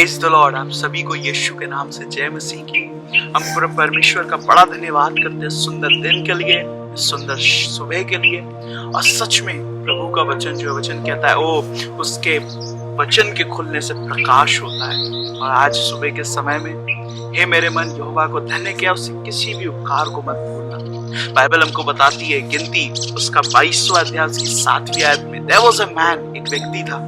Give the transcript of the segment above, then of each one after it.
Praise the Lord. आप सभी को यीशु के नाम से जय मसीह की। हम परमेश्वर का बड़ा धन्यवाद करते हैं सुंदर दिन के लिए, सुंदर सुबह के लिए। और सच में प्रभु का वचन जो वचन कहता है वो उसके वचन के खुलने से प्रकाश होता है। और आज सुबह के समय में हे मेरे मन यहोवा को धन्य किया, उससे किसी भी उपकार को मत भूलना। बाइबल हमको बताती है गिनती उसका 22वां अध्याय की 7वीं आयत में देयर वाज अ मैन, एक व्यक्ति था।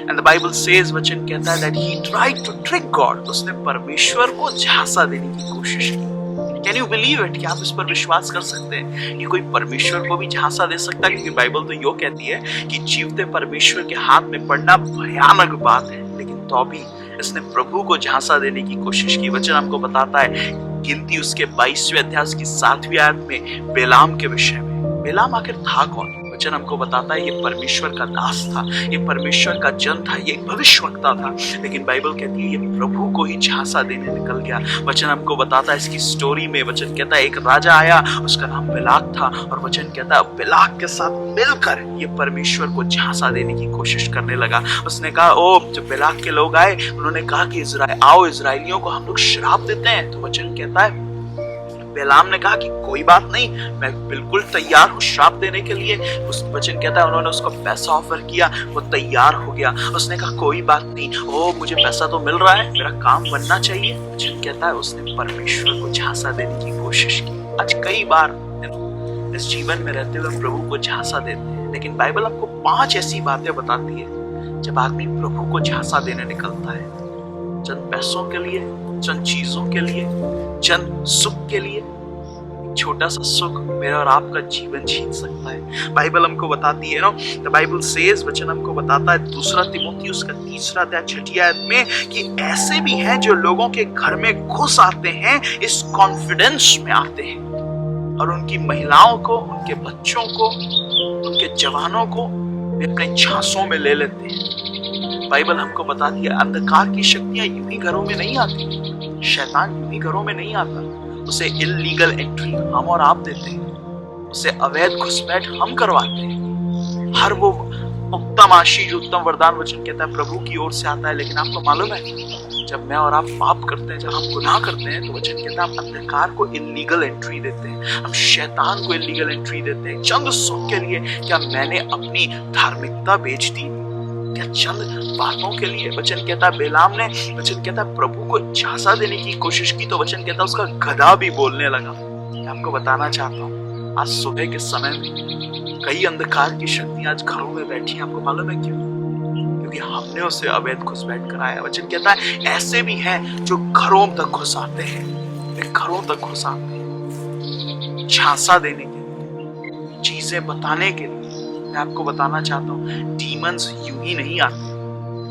And the Bible says, वचन कहता है that he tried to trick God, उसने परमेश्वर को झांसा देने की कोशिश की। Can you believe it? क्या आप इस पर विश्वास कर सकते हैं कि कोई परमेश्वर को भी झांसा दे सकता है? क्योंकि बाइबल तो यो कहती है कि जीवते परमेश्वर के हाथ में पड़ना भयानक बात है, लेकिन तो भी इसने प्रभु को झांसा देने की कोशिश की। वचन हमको बताता है गिनती उसके 22वें अध्याय की 7वीं आयत में बेलाम के विषय में। बेलाम आखिर था कौन? वचन हमको बताता है ये परमेश्वर का दास था, ये परमेश्वर का जन था, ये एक भविष्यवक्ता था। लेकिन बाइबल कहती है ये प्रभु को ही झांसा देने निकल गया। वचन हमको बताता है इसकी स्टोरी में, वचन कहता है एक राजा आया, उसका नाम बिलाक था। और वचन कहता है बिलाक के साथ मिलकर ये परमेश्वर को झांसा देने की कोशिश करने लगा। उसने कहा जब बिलाक के लोग आए, उन्होंने कहा कि आओ इजराइलियों को हम लोग श्राप देते हैं। तो वचन कहता है बिलाम ने कहा कि कोई बात नहीं, मैं बिल्कुल तैयार हूँ श्राप देने के लिए। उस वचन कहता है उन्होंने उसको पैसा ऑफर किया, वो तैयार हो गया। उसने कहा कोई बात नहीं, मुझे पैसा तो मिल रहा है, मेरा काम बनना चाहिए। वचन कहता है उसने परमेश्वर को झांसा देने की कोशिश की। आज कई बार इस जीवन में रहते हुए प्रभु को झांसा देते हैं, लेकिन बाइबल आपको 5 ऐसी बातें बताती है जब आदमी प्रभु को झांसा देने निकलता है। चंद पैसों के लिए, चंद चीजों के लिए, चंद सुख के लिए। छोटा सा सुख मेरा और आपका जीवन छीन सकता है। बाइबल हमको बताती है द बाइबल सेज, वचन हमको बताता है 2 तिमोथी उसका 3 अध्याय 6 आयत में कि ऐसे भी हैं जो लोगों के घर में घुस आते हैं, इस कॉन्फिडेंस में आते हैं और उनकी महिलाओं को, उनके बच्चों को, उनके जवानों को वे अपने झांसों में ले लेते हैं। बाइबल हमको बताती है अंधकार की शक्तियां यूं ही घरों में नहीं आती, शैतान यूं ही घरों में नहीं आता। उसे इल्लीगल एंट्री हम और आप देते हैं, उसे अवैध घुसपैठ हम करवाते हैं। हर वो उत्तम आशीष, उत्तम वरदान वचन कहता है प्रभु की ओर से आता है। लेकिन आपको मालूम है जब मैं और आप पाप करते हैं, जब हम गुनाह करते हैं, तो वचन कहता है हम अंधकार को इल्लीगल एंट्री देते हैं, हम शैतान को इल्लीगल एंट्री देते हैं चंद सुख के लिए। क्या मैंने अपनी धार्मिकता बेच दी? क्या चंद बातों के लिए? वचन कहता है बेलाम ने, वचन कहता है प्रभु को झांसा देने की कोशिश की, तो वचन कहता है उसका गधा भी बोलने लगा। मैं आपको बताना चाहता हूँ आज सुबह के समय में कई अंधकार की शक्तियां आज घरों में बैठी हैं। आपको मालूम है क्यों? क्योंकि हमने उसे अवैध घुसपैठ कराया। वचन कहता है ऐसे भी हैं जो घरों तक घुस आते हैं, वे घरों तक घुस आते हैं झांसा देने के लिए, चीजें बताने के लिए। मैं आपको बताना चाहता हूँ डीमंस यूं ही नहीं आते,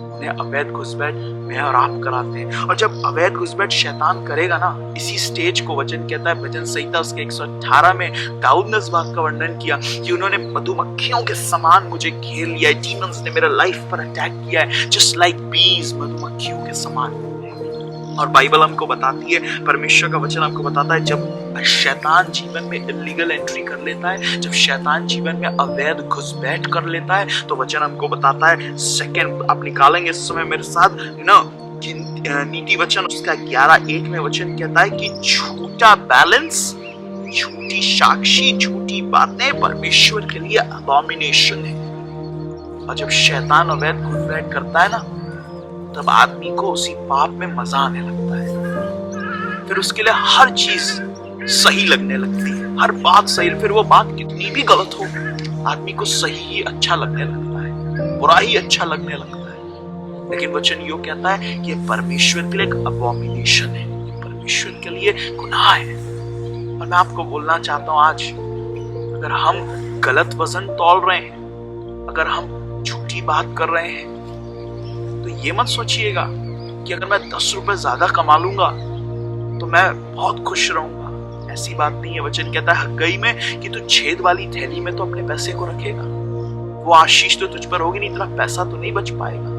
उन्हें अवैध घुसपैठ मैं और आप कराते हैं। और जब अवैध घुसपैठ शैतान करेगा ना, इसी स्टेज को वचन कहता है भजन संहिता उसके 118 में दाऊद ने इस बात का वर्णन किया कि उन्होंने मधुमक्खियों के समान मुझे घेर लिया है। डीमंस ने मेरे लाइफ पर अटैक किया है, जस्ट लाइक बीज, मधुमक्खियों के समान। और बाइबल हमको बताती है, परमेश्वर का वचन हमको बताता है जब शैतान जीवन में इल्लीगल एंट्री कर लेता है, जब शैतान जीवन में अवैध घुसपैठ कर लेता है, तो वचन हमको बताता है सेकंड आप निकालेंगे इस समय मेरे साथ नीति वचन उसका 11:1 में वचन कहता है कि झूठा बैलेंस, झूठी साक्षी, झूठी बातें परमेश्वर के लिए अबॉमिनेशन है। और जब शैतान अवैध घुसपैठ करता है ना, तब आदमी को उसी पाप में मजा आने लगता है। फिर उसके लिए हर चीज सही लगने लगती है, हर बात सही। फिर वो बात कितनी भी गलत हो, आदमी को सही ही अच्छा लगने लगता है, बुरा ही अच्छा लगने लगता है। लेकिन वचन यो कहता है कि ये परमेश्वर के लिए एक अबॉमिनेशन है, परमेश्वर के लिए गुनाह है। और मैं आपको बोलना चाहता हूँ आज अगर हम गलत वजन तौल रहे हैं, अगर हम झूठी बात कर रहे हैं, तो ये मत सोचिएगा कि अगर मैं 10 रुपए ज्यादा कमा लूंगा तो मैं बहुत खुश रहूंगा। ऐसी बात नहीं है। वचन कहता है हग्गई में कि तू छेद वाली थैली में तो अपने पैसे को रखेगा, वो आशीष तो तुझ पर होगी नहीं, तेरा पैसा तो नहीं बच पाएगा।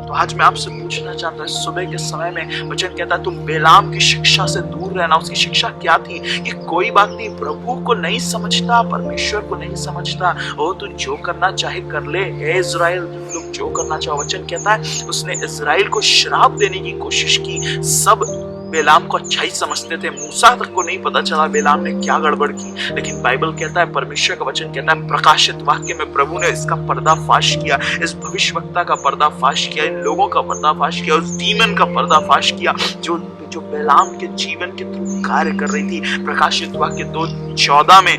तो आज मैं आपसे पूछना चाहता हूँ, सुबह के समय में वचन कहता है तुम बेलाम की शिक्षा से दूर रहना। उसकी शिक्षा क्या थी कि कोई बात नहीं, प्रभु को नहीं समझता, परमेश्वर को नहीं समझता, ओ तू जो करना चाहे कर ले, हे इज़राइल तुम लोग जो करना चाहो। वचन कहता है उसने इज़राइल को श्राप देने की कोशिश की। सब बेलाम को अच्छा ही समझते थे, मूसा तक को नहीं पता चला बेलाम ने क्या गड़बड़ की। लेकिन बाइबल कहता है, परमेश्वर का वचन कहता है, प्रकाशित वाक्य में प्रभु ने इसका पर्दाफाश किया, इस भविष्यवक्ता का पर्दाफाश किया, इन लोगों का पर्दाफाश किया, उस डीमन का पर्दाफाश किया जो बेलाम के जीवन के थ्रू कार्य कर रही थी। प्रकाशित वाक्य 2:14 में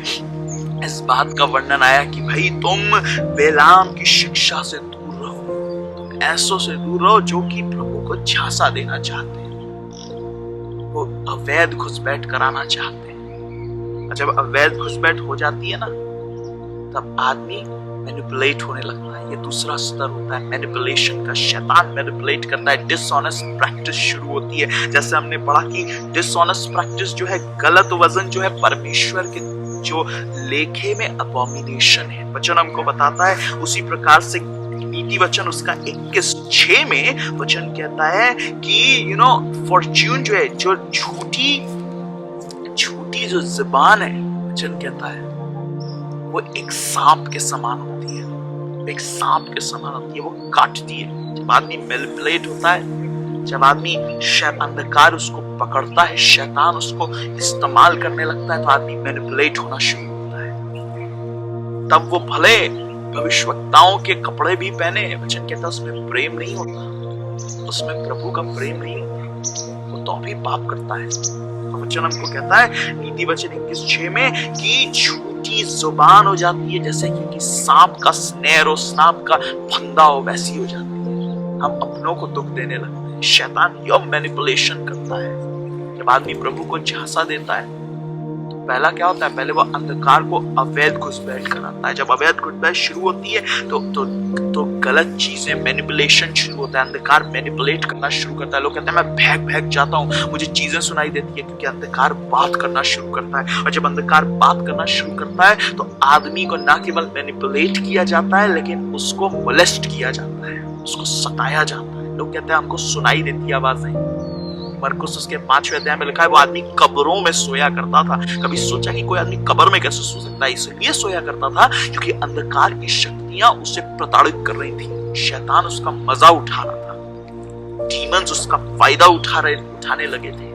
इस बात का वर्णन आया कि भाई तुम बेलाम की शिक्षा से दूर रहो, तुम ऐसों से दूर रहो जो कि प्रभु को झांसा देना चाहते हैं, वो अवैध घुसपैठ कराना चाहते हैं। और जब अवैध घुसपैठ हो जाती है ना, तब आदमी मैनिपुलेट होने लगता है। ये दूसरा स्तर होता है मैनिपुलेशन का। शैतान मैनिपुलेट करता है, डिसऑनेस्ट प्रैक्टिस शुरू होती है। जैसे हमने पढ़ा कि डिसऑनेस्ट प्रैक्टिस जो है, गलत वजन जो है, परमेश्वर के जो लेखे में अबॉमिनेशन है, वचन हमको बताता है। उसी प्रकार से नीति वचन उसका 21:6 में वचन कहता है कि फॉर्च्यून जो है, जो झूठी जो जुबान है, वचन कहता है वो एक सांप के समान होती है, एक सांप के समान होती है, वो काटती है। जब आदमी मैनिपुलेट होता है, जब आदमी अंधकार उसको पकड़ता है, शैतान उसको इस्तेमाल करने लगता है, तो आदमी मैनिपुलेट होना शुरू होता है। तब वो भले भविष्यवक्ताओं के कपड़े भी पहने, वचन कहता है उसमें प्रेम नहीं होता, उसमें प्रभु का प्रेम नहीं होता, वो तो भी पाप करता है। तो वचन हमको कहता है नीति वचन 21:6 में कि झूठी जुबान हो जाती है जैसे कि सांप का स्नेर हो, सांप का फंदा हो, वैसी हो जाती है। हम अपनों को दुख देने लगते हैं। शैतान यह मैनिपुलेशन करता है। जब आदमी प्रभु को झांसा देता है, पहला क्या होता है, पहले वो अंधकार को अवैध घुसपैठ कराता है। जब अवैध घुसपैठ शुरू होती है तो गलत चीजें, मैनिपुलेशन शुरू होता है। अंधकार मैनिपुलेट करना शुरू करता है। लोग कहते हैं मैं भाग जाता हूँ, मुझे चीजें सुनाई देती है, क्योंकि अंधकार बात करना शुरू करता है। और जब अंधकार बात करना शुरू करता है तो आदमी को ना केवल मैनिपुलेट किया जाता है, लेकिन उसको मोलेस्ट किया जाता है, उसको सताया जाता है। लोग कहते हैं हमको सुनाई देती आवाजें। मरकुस उसके 5वें अध्याय में लिखा है वो आदमी कब्रों में सोया करता था। कभी सोचा कि कोई आदमी कब्र में कैसे सो सकता है? इसलिए सोया करता था क्योंकि अंधकार की शक्तियां उसे प्रताड़ित कर रही थी। शैतान उसका मजा उठा रहा था, डीमंस उसका फायदा उठाने लगे थे।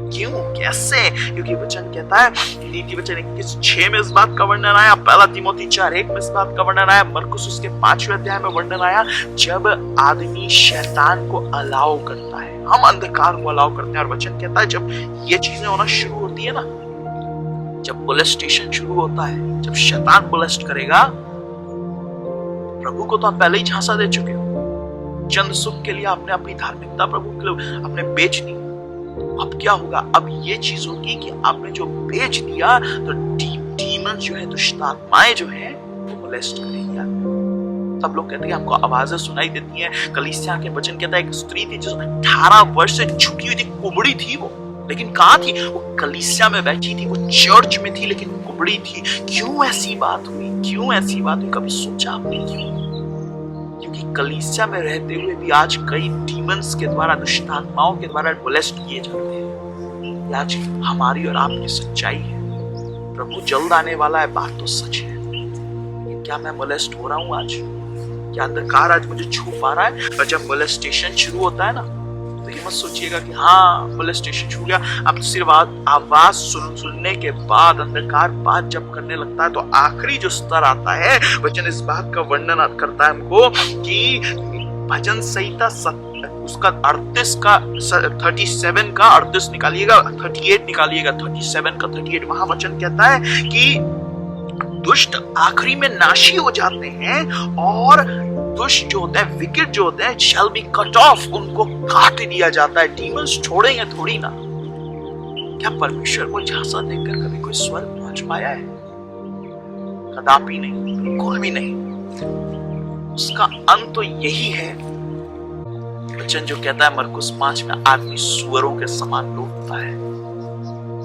क्यों, कैसे? क्योंकि वचन कहता है, नीति वचन 21:6 में इस बात का वर्णन आया, 1 तीमोथी 4:1 में इस बात का वर्णन आया, मरकुस उसके 5वें अध्याय में वर्णन आया। जब आदमी शैतान को अलाउ करता है, हम अंधकार को अलाउ करते हैं, और वचन कहता है जब ये चीजें होना शुरू होती है ना, जब मोलेस्टेशन शुरू होता है, जब शैतान मोलेस्ट करेगा, प्रभु को तो आप पहले ही झांसा दे चुके हो। चंद सुख के लिए आपने अपनी धार्मिकता प्रभु के लिए आपने बेच दी। अब क्या होगा? अब ये चीज होगी कि आपने जो बेच दिया तो डीमन जो है, दुष्ट आत्माएं जो है, वो मोलेस्ट करेगी। सब लोग कहते हैं हमको आवाजें सुनाई देती हैं। कलीसिया के वचन कहता है एक स्त्री थी जो 18 वर्ष से झुकी हुई थी, कुबड़ी थी वो, लेकिन कहाँ थी वो? कलीसिया में बैठी थी, वो चर्च में थी, लेकिन कुबड़ी थी। क्यों ऐसी बात हुई? क्यों ऐसी बात हुई? कभी सोचा आपने क्यों? क्योंकि कलीसिया में रहते हुए भी आज कई डीमंस के द्वारा, दुष्ट आत्माओं के द्वारा मोलेस्ट किए जाते हैं। आज हमारी और आपकी सच्चाई है। प्रभु जल्द आने वाला है, बात तो सच है। क्या मैं मोलेस्ट हो रहा हूँ आज? क्या अंधकार आज मुझे छू पा रहा है? और जब मोलेस्टेशन शुरू होता है ना, तो ये मत सोचिएगा कि हाँ मोलेस्टेशन छू गया। अब सिर्फ आवाज सुनने के बाद अंधकार बात जब करने लगता है, तो आखिरी जो स्तर आता है, वचन इस बात का वर्णन करता है हमको कि भजन संहिता उसका 38 का 37 का 38 निकालिएगा, 38 निकालिएगा, 37 का 38। वहां वचन कहता है कि दुष्ट आखिरी में नाशी हो जाते हैं, और दुष्ट जो होते हैं, विकेट जो होते हैं, shall be cut off, उनको काट दिया जाता है। डीमंस छोड़ेंगे थोड़ी ना। क्या परमेश्वर को झांसा देकर कभी कोई स्वर्ग पहुंच पाया है? कदापि नहीं, बिल्कुल भी नहीं। उसका अंत तो यही है। वचन जो कहता है मरकुस 5 में, आदमी सुअरों के समान लौटता है।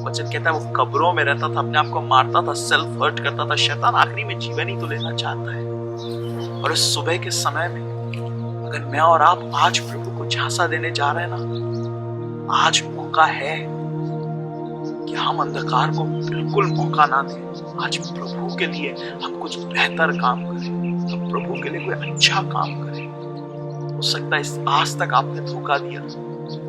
वचन कहता है वो कब्रों में रहता था, अपने आप को मारता था, सेल्फ हर्ट करता था। शैतान आखिरी में जीवन ही तो लेना चाहता है। और इस सुबह के समय में अगर मैं और आप आज प्रभु को झांसा देने जा रहे हैं ना, आज मौका है कि हम अंधकार को बिल्कुल मौका ना दें। आज प्रभु के लिए हम कुछ बेहतर काम करें, हम प्रभु के लिए कोई अच्छा काम करें। हो सकता है आज तक आपने धोखा दिया,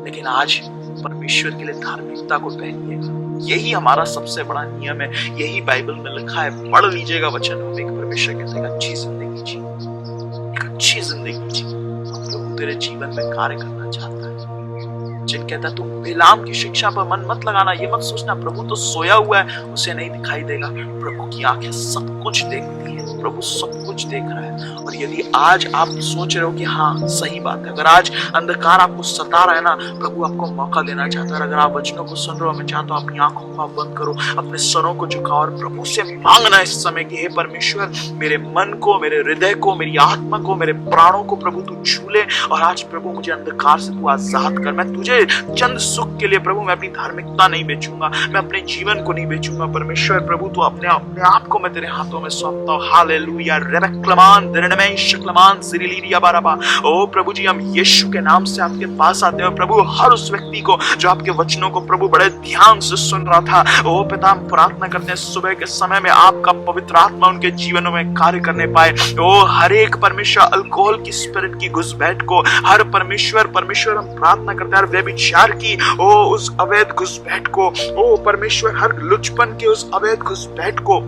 लेकिन आज परमेश्वर के लिए धार्मिकता को पहनिएगा। यही हमारा सबसे बड़ा नियम है, यही बाइबल में लिखा है। पढ़ लीजिएगा वचन में, एक परमेश्वर कहते हैं अच्छी जिंदगी जी, एक अच्छी जिंदगी जी। प्रभु तेरे जीवन में कार्य करना चाहता है। जिन कहता है तू बिलाम की शिक्षा पर मन मत लगाना, ये मत सोचना प्रभु तो सोया हुआ है, उसे नहीं दिखाई देगा। प्रभु की आंखें सब कुछ देखती है, प्रभु सब कुछ देख रहा है। और यदि आज आप सोच रहे हो कि हाँ सही बात है, अगर आज अंधकार आपको सता रहा है ना, प्रभु आपको मौका देना चाहता है। अगर आप वचनों को सुन रहे हो, मैं चाहता हूँ अपनी आंखों को आप बंद करो, अपने सरों को झुकाओ और प्रभु से मांगना इस समय कि हे परमेश्वर, मेरे मन को, मेरे हृदय को, मेरी आत्मा को, मेरे प्राणों को प्रभु तू छू ले। और आज प्रभु मुझे अंधकार से तू आजाद कर। मैं तुझे चंद सुख के लिए प्रभु मैं अपनी धार्मिकता नहीं बेचूंगा, मैं अपने जीवन को नहीं बेचूंगा। परमेश्वर प्रभु तू अपने आप को मैं तेरे हाथों में सौंपता हूँ। हालेलुया रेबक्लमान दिनमय शक्लमान सिरिलिया बाराबा। ओ प्रभु जी, हम यीशु के नाम से आपके पास आते हैं प्रभु। हर उस व्यक्ति को जो आपके वचनों को प्रभु बड़े ध्यान से सुन रहा था, ओ पिता हम प्रार्थना करते हैं सुबह के समय में आपका पवित्र आत्मा उनके जीवनों में कार्य करने पाए। ओ हर एक परमेश्वर अल्कोहल की स्पिरिट की घुसपैठ को, हर परमेश्वर हम प्रार्थना करते हैं हर व्यभिचार की ओ उस अवैध घुसपैठ को, ओ परमेश्वर हर लुचपन के उस अवैध घुसपैठ को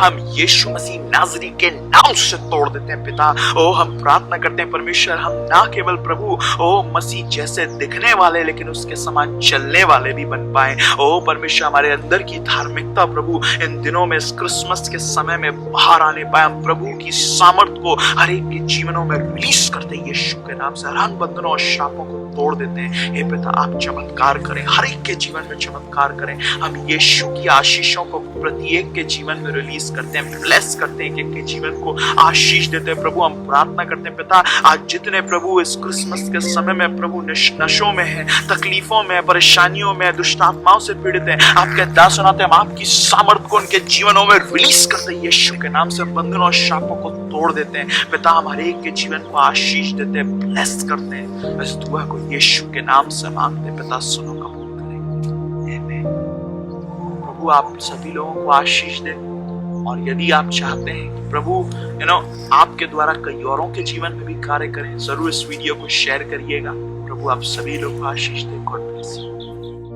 हम यीशु मसीह नाजरी के नाम से तोड़ देते हैं पिता। ओ हम प्रार्थना करते हैं परमेश्वर, हम ना केवल प्रभु ओ मसीह जैसे दिखने वाले, लेकिन उसके समान चलने वाले भी बन पाए। ओ परमेश्वर, हमारे अंदर की धार्मिकता प्रभु इन दिनों में, इस क्रिसमस के समय में बाहर आने पाए। हम प्रभु की सामर्थ को हर एक के जीवनों में रिलीज करते हैं यीशु के नाम से। हर बंधनों और श्रापों को तोड़ देते हैं। हे पिता, आप चमत्कार करें, हर एक के जीवन में चमत्कार करें। हम यीशु की आशीषों को प्रत्येक के जीवन में रिलीज करते हैं, ब्लेस करते हैं, एक के जीवन को आशीष देते हैं। प्रभु हम प्रार्थना करते हैं पिता, आज जितने प्रभु इस क्रिसमस के समय में प्रभु नशों में है, तकलीफों में, परेशानियों में, दुष्ट आत्माओं से पीड़ित है, आपके दास सुनाते हैं, हम आपकी सामर्थ को उनके जीवनों में रिलीज करते हैं। यीशु के नाम से बंधनों और श्रापों को तोड़ देते हैं पिता। हम हर एक के जीवन को आशीष देते हैं, ब्लेस करते हैं। इस दुआ को यीशु के नाम से मांगते पिता, सुनो कबूल करें। आमीन। प्रभु आप सभी लोगों को आशीष दें। और यदि आप चाहते हैं कि प्रभु आपके द्वारा कई औरों के जीवन में भी कार्य करें, जरूर इस वीडियो को शेयर करिएगा। प्रभु आप सभी लोग को आशीष दें। God bless you.